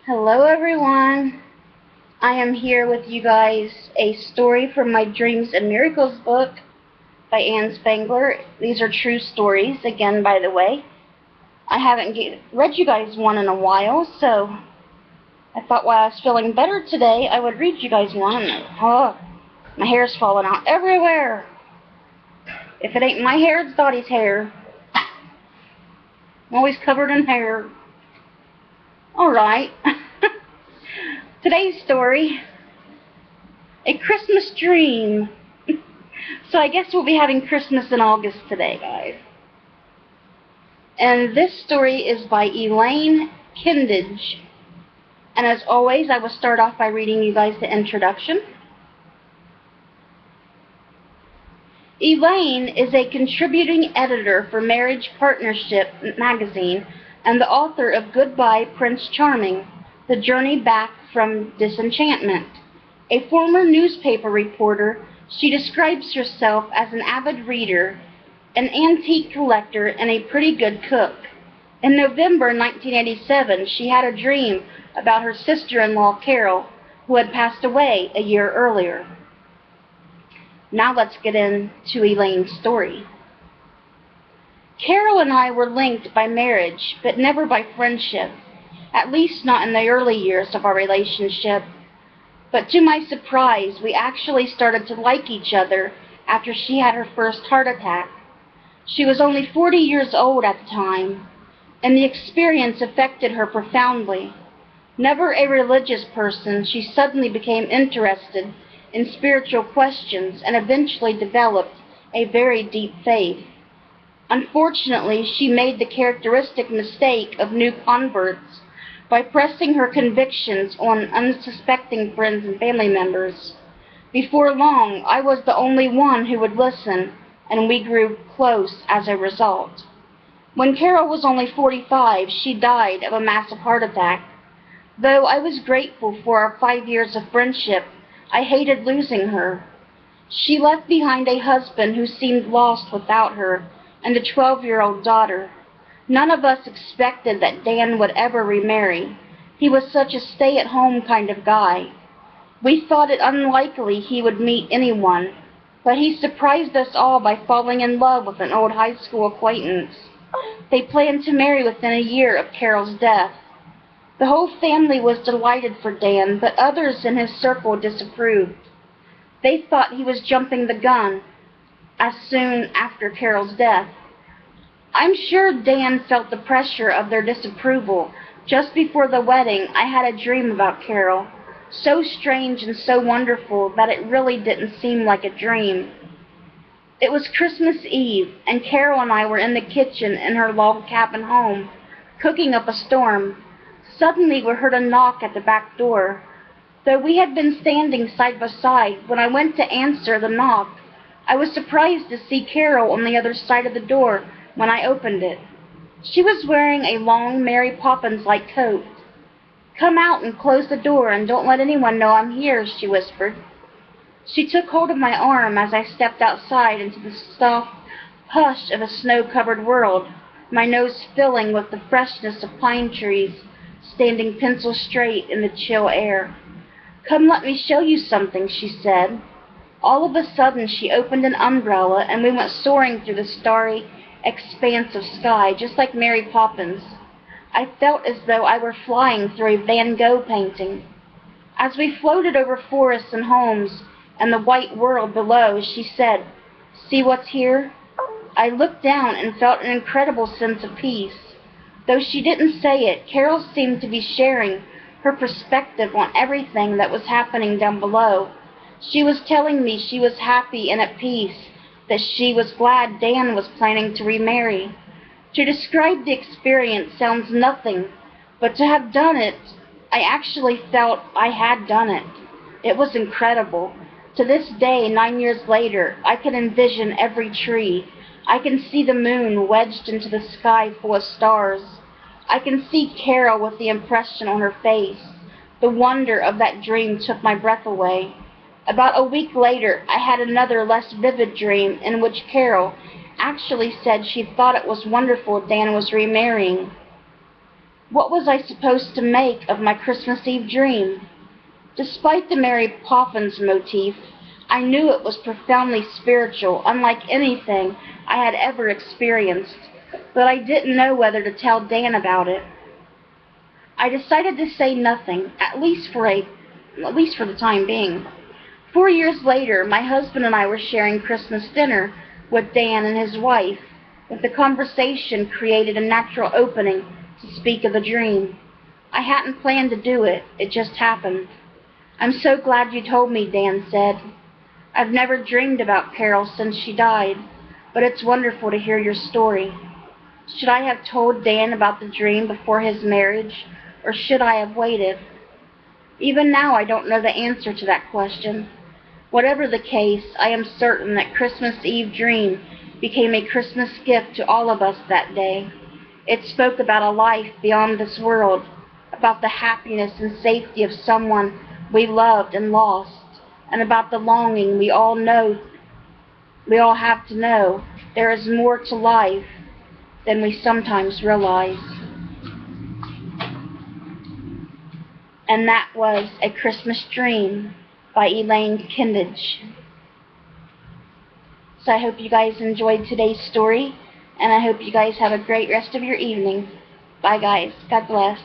Hello everyone. I am here with you guys a story from my Dreams and Miracles book by Anne Spangler. These are true stories, again, by the way. I haven't read you guys one in a while, so I thought while I was feeling better today, I would read you guys one. Oh, my hair's falling out everywhere. If it ain't my hair, it's Dottie's hair. I'm always covered in hair. Alright. Today's story, A Christmas Dream. So I guess we'll be having Christmas in August today, guys. And this story is by Eileen Kindig. And as always, I will start off by reading you guys the introduction. Eileen is a contributing editor for Marriage Partnership magazine and the author of Goodbye, Prince Charming, The Journey Back from Disenchantment. A former newspaper reporter, she describes herself as an avid reader, an antique collector, and a pretty good cook. In November 1987, she had a dream about her sister-in-law, Carol, who had passed away a year earlier. Now let's get into Eileen's story. Carol and I were linked by marriage, but never by friendship, at least not in the early years of our relationship. But to my surprise, we actually started to like each other after she had her first heart attack. She was only 40 years old at the time, and the experience affected her profoundly. Never a religious person, she suddenly became interested in spiritual questions and eventually developed a very deep faith. Unfortunately, she made the characteristic mistake of new converts by pressing her convictions on unsuspecting friends and family members. Before long, I was the only one who would listen, and we grew close as a result. When Carol was only 45, she died of a massive heart attack. Though I was grateful for our 5 years of friendship, I hated losing her. She left behind a husband who seemed lost without her, and a 12-year-old daughter. None of us expected that Dan would ever remarry. He was such a stay-at-home kind of guy. We thought it unlikely he would meet anyone, but he surprised us all by falling in love with an old high school acquaintance. They planned to marry within a year of Carol's death. The whole family was delighted for Dan, but others in his circle disapproved. They thought he was jumping the gun as soon after Carol's death. I'm sure Dan felt the pressure of their disapproval. Just before the wedding, I had a dream about Carol, so strange and so wonderful that it really didn't seem like a dream. It was Christmas Eve, and Carol and I were in the kitchen in her log cabin home, cooking up a storm. Suddenly we heard a knock at the back door. Though we had been standing side by side, when I went to answer the knock, I was surprised to see Carol on the other side of the door when I opened it. She was wearing a long Mary Poppins-like coat. "Come out and close the door and don't let anyone know I'm here," she whispered. She took hold of my arm as I stepped outside into the soft hush of a snow-covered world, my nose filling with the freshness of pine trees standing pencil straight in the chill air. "Come, let me show you something," she said. All of a sudden, she opened an umbrella, and we went soaring through the starry expanse of sky, just like Mary Poppins. I felt as though I were flying through a Van Gogh painting. As we floated over forests and homes and the white world below, she said, "See what's here?" I looked down and felt an incredible sense of peace. Though she didn't say it, Carol seemed to be sharing her perspective on everything that was happening down below. She was telling me she was happy and at peace, that she was glad Dan was planning to remarry. To describe the experience sounds nothing, but to have done it, I actually felt I had done it. It was incredible. To this day, 9 years later, I can envision every tree. I can see the moon wedged into the sky full of stars. I can see Carol with the impression on her face. The wonder of that dream took my breath away. About a week later, I had another less vivid dream in which Carol actually said she thought it was wonderful Dan was remarrying. What was I supposed to make of my Christmas Eve dream? Despite the Mary Poppins motif, I knew it was profoundly spiritual, unlike anything I had ever experienced, but I didn't know whether to tell Dan about it. I decided to say nothing, at least for the time being. 4 years later, my husband and I were sharing Christmas dinner with Dan and his wife, but the conversation created a natural opening to speak of the dream. I hadn't planned to do it, it just happened. "I'm so glad you told me," Dan said. "I've never dreamed about Carol since she died, but it's wonderful to hear your story." Should I have told Dan about the dream before his marriage, or should I have waited? Even now I don't know the answer to that question. Whatever the case, I am certain that Christmas Eve dream became a Christmas gift to all of us that day. It spoke about a life beyond this world, about the happiness and safety of someone we loved and lost, and about the longing we all have to know there is more to life than we sometimes realize. And that was A Christmas Dream by Eileen Kindig. So I hope you guys enjoyed today's story, and I hope you guys have a great rest of your evening. Bye guys. God bless.